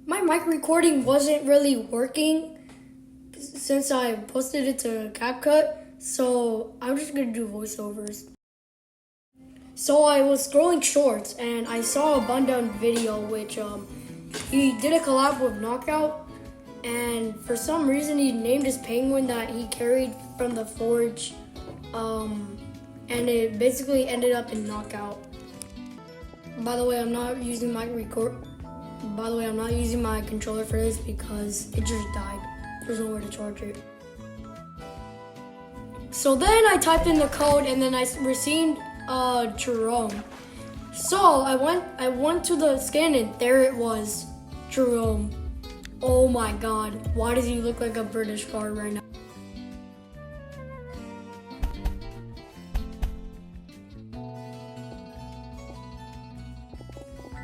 My mic recording wasn't really working since I posted it to CapCut, so I'm just gonna do voiceovers. So I was scrolling shorts and I saw a Bundun video which he did a collab with Knockout, and for some reason he named his penguin that he carried from the forge, and it basically ended up in Knockout. By the way, I'm not using my controller for this because it just died. There's nowhere to charge it. So then I typed in the code and then I received Jerome. So I went to the scan and there it was, Jerome. Oh my god, why does he look like a British card right now?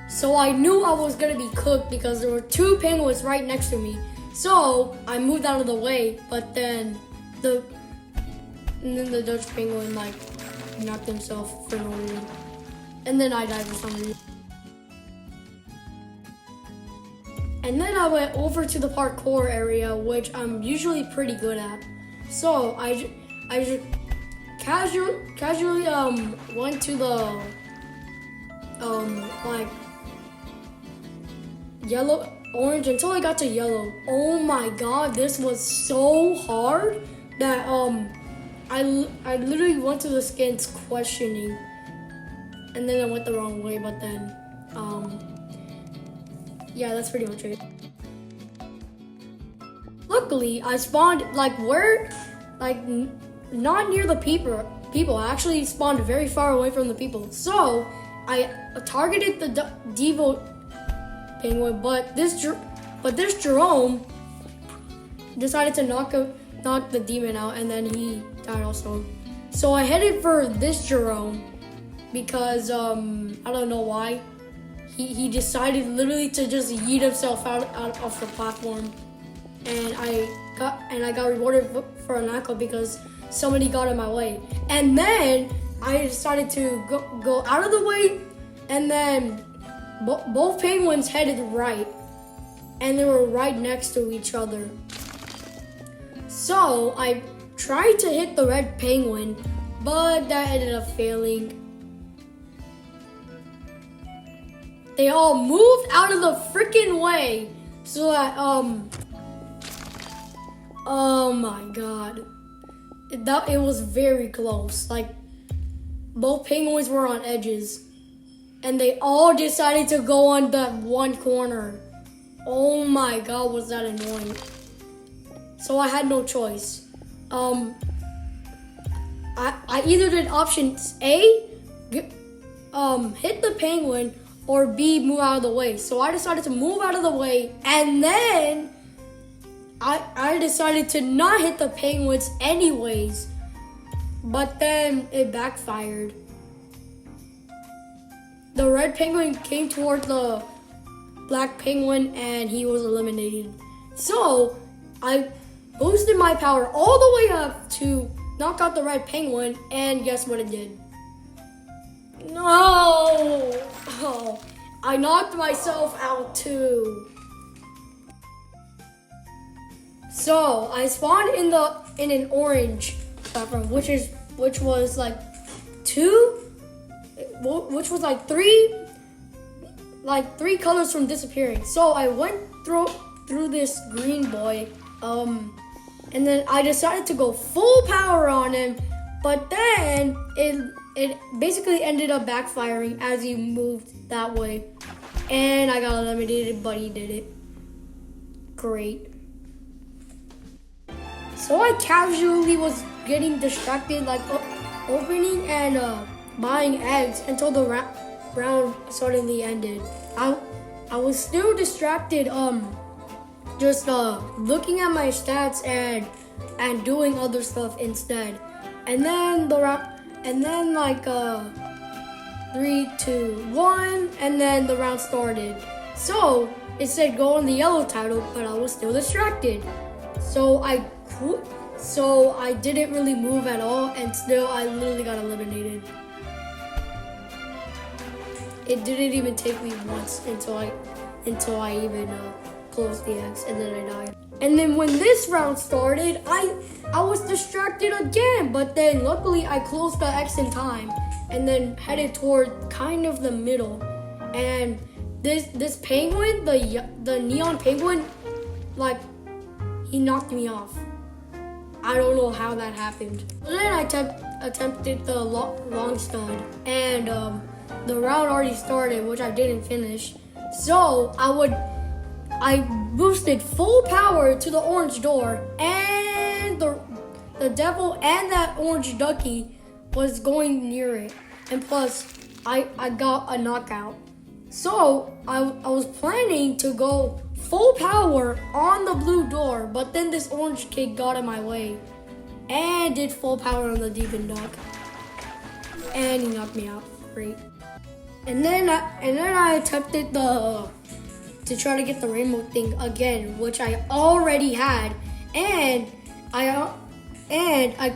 So I knew I was gonna be cooked because there were two penguins right next to me. So I moved out of the way, but then the Dutch penguin knocked himself for no reason. And then I died for some reason. And then I went over to the parkour area, which I'm usually pretty good at. So I just casually went to the yellow, orange until I got to yellow. Oh my god, this was so hard that I literally went to the skins questioning, and then I went the wrong way. But then yeah, that's pretty much it. Luckily, I spawned not near the people. I actually spawned very far away from the people. So I targeted the Devo penguin, but this Jerome decided to knock the demon out, and then he died also. So I headed for this Jerome because I don't know why. He decided literally to just yeet himself out of the platform, and I got rewarded for a knockout because somebody got in my way. And then I decided to go out of the way, and then both penguins headed right, and they were right next to each other. So I tried to hit the red penguin, but that ended up failing. They all moved out of the freaking way so that oh my god, it was very close. Both penguins were on edges, and they all decided to go on that one corner. Oh my god, was that annoying. So I had no choice. I either did options A, hit the penguin, or B, move out of the way. So I decided to move out of the way, and then I decided to not hit the penguins anyways. But then it backfired. The red penguin came toward the black penguin and he was eliminated. So I boosted my power all the way up to knock out the red penguin, and guess what it did? No! Oh, I knocked myself out too. So I spawned in an orange platform, which was like three colors from disappearing. So I went through this green boy, and then I decided to go full power on him, but then it basically ended up backfiring as he moved that way, and I got eliminated, but he did it. Great. So I casually was getting distracted, opening and buying eggs until the round suddenly ended. I was still distracted, just looking at my stats and doing other stuff instead. And then 3, 2, 1, and then the round started. So it said go on the yellow title, but I was still distracted. So I didn't really move at all, and still I literally got eliminated. It didn't even take me once until until I even closed the X, and then I died. And then when this round started, I was distracted again, but then luckily I closed the X in time and then headed toward kind of the middle. And this penguin, the neon penguin, like, he knocked me off. I don't know how that happened. And then I attempted the long stud, and the round already started, which I didn't finish. So I boosted full power to the orange door, and the devil and that orange ducky was going near it. And plus, I got a knockout. So I was planning to go full power on the blue door, but then this orange kid got in my way and did full power on the demon duck, and he knocked me out. Great. And then I attempted to try to get the rainbow thing again, which I already had, and I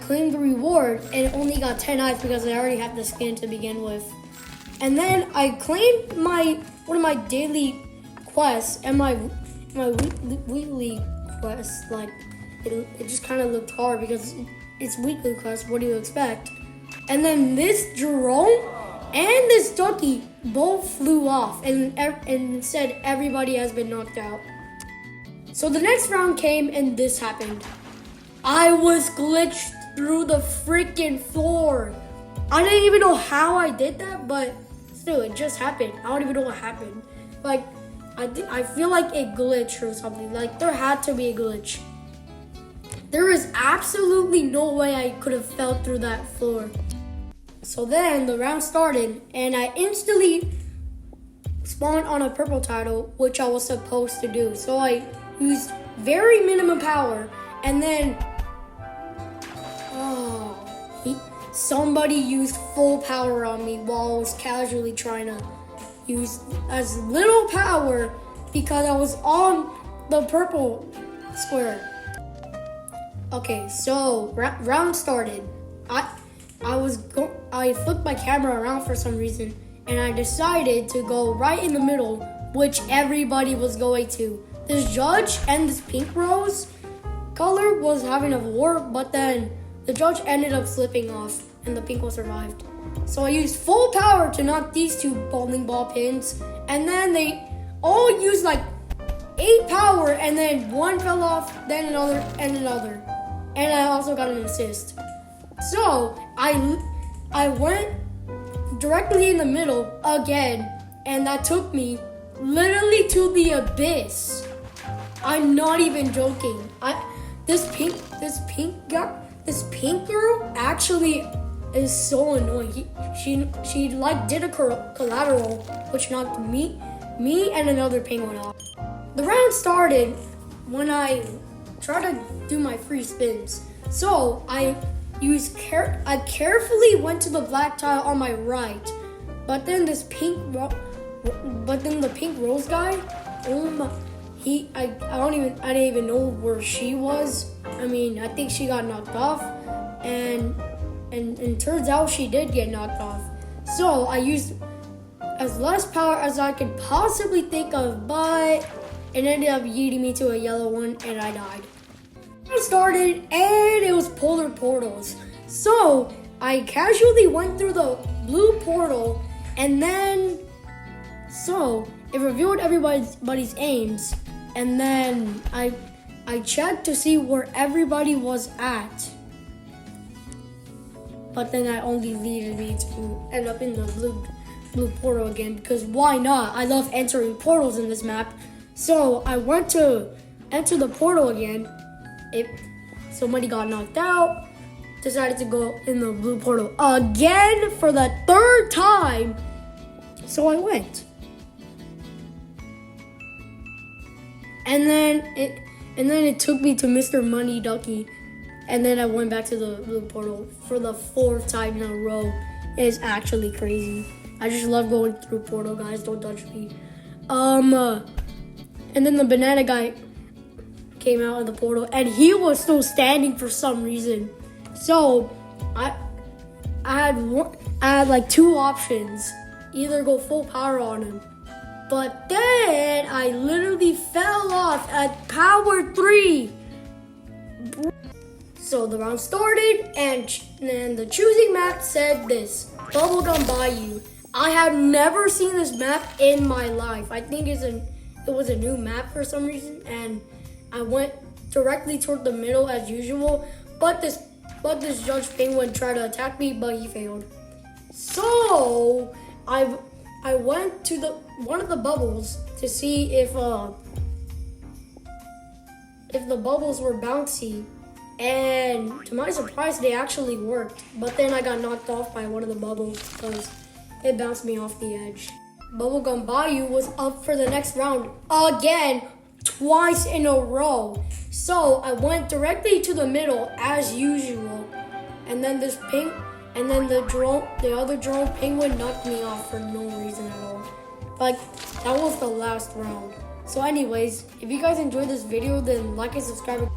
claimed the reward and only got 10 eyes because I already had the skin to begin with. And then I claimed one of my daily quests and my weekly quests. Like, it just kind of looked hard because it's weekly quests. What do you expect? And then this Jerome and this ducky both flew off and said everybody has been knocked out. So the next round came and this happened. I was glitched through the freaking floor. I didn't even know how I did that, but still, it just happened. I don't even know what happened. Like, I feel like it glitched or something. Like, there had to be a glitch. There is absolutely no way I could have fell through that floor. So then the round started, and I instantly spawned on a purple title, which I was supposed to do. So I used very minimum power, and then somebody used full power on me while I was casually trying to use as little power because I was on the purple square. Okay, so round started. I flipped my camera around for some reason, and I decided to go right in the middle, which everybody was going to. This judge and this pink rose color was having a war, but then the judge ended up slipping off, and the pink one survived. So I used full power to knock these two bowling ball pins, and then they all used like 8 power, and then one fell off, then another, and another. And I also got an assist. So I went directly in the middle again, and that took me literally to the abyss. I'm not even joking. This pink girl actually is so annoying. She like did a collateral, which knocked me and another penguin off. The round started when I tried to do my free spins. So I carefully went to the black tile on my right, but then the pink rose guy, I didn't even know where she was. I mean, I think she got knocked off, and turns out she did get knocked off. So I used as less power as I could possibly think of, but it ended up yeeting me to a yellow one, and I died. I started, and it was polar portals. So I casually went through the blue portal, and then it revealed everybody's aims, and then I checked to see where everybody was at. But then that only leaded me to end up in the blue portal again, because why not? I love entering portals in this map. So I went to enter the portal again. Somebody got knocked out, decided to go in the blue portal again for the 3rd time. So I went. And then it took me to Mr. Money Ducky. And then I went back to the blue portal for the 4th time in a row. It is actually crazy. I just love going through portal, guys. Don't touch me. And then the banana guy came out of the portal, and he was still standing for some reason. So I had like 2 options: either go full power on him But then I literally fell off at power 3. So the round started, and the choosing map said this: Bubblegum Bayou. I have never seen this map in my life. I think it was a new map for some reason, and I went directly toward the middle as usual. But this Judge Penguin tried to attack me, but he failed. So I went to one of the bubbles to see if the bubbles were bouncy. And to my surprise, they actually worked. But then I got knocked off by one of the bubbles because it bounced me off the edge. Bubblegum Bayou was up for the next round again, twice in a row. So I went directly to the middle as usual. And then the other drone penguin knocked me off for no reason at all. Like, that was the last round. So anyways, if you guys enjoyed this video, then like and subscribe.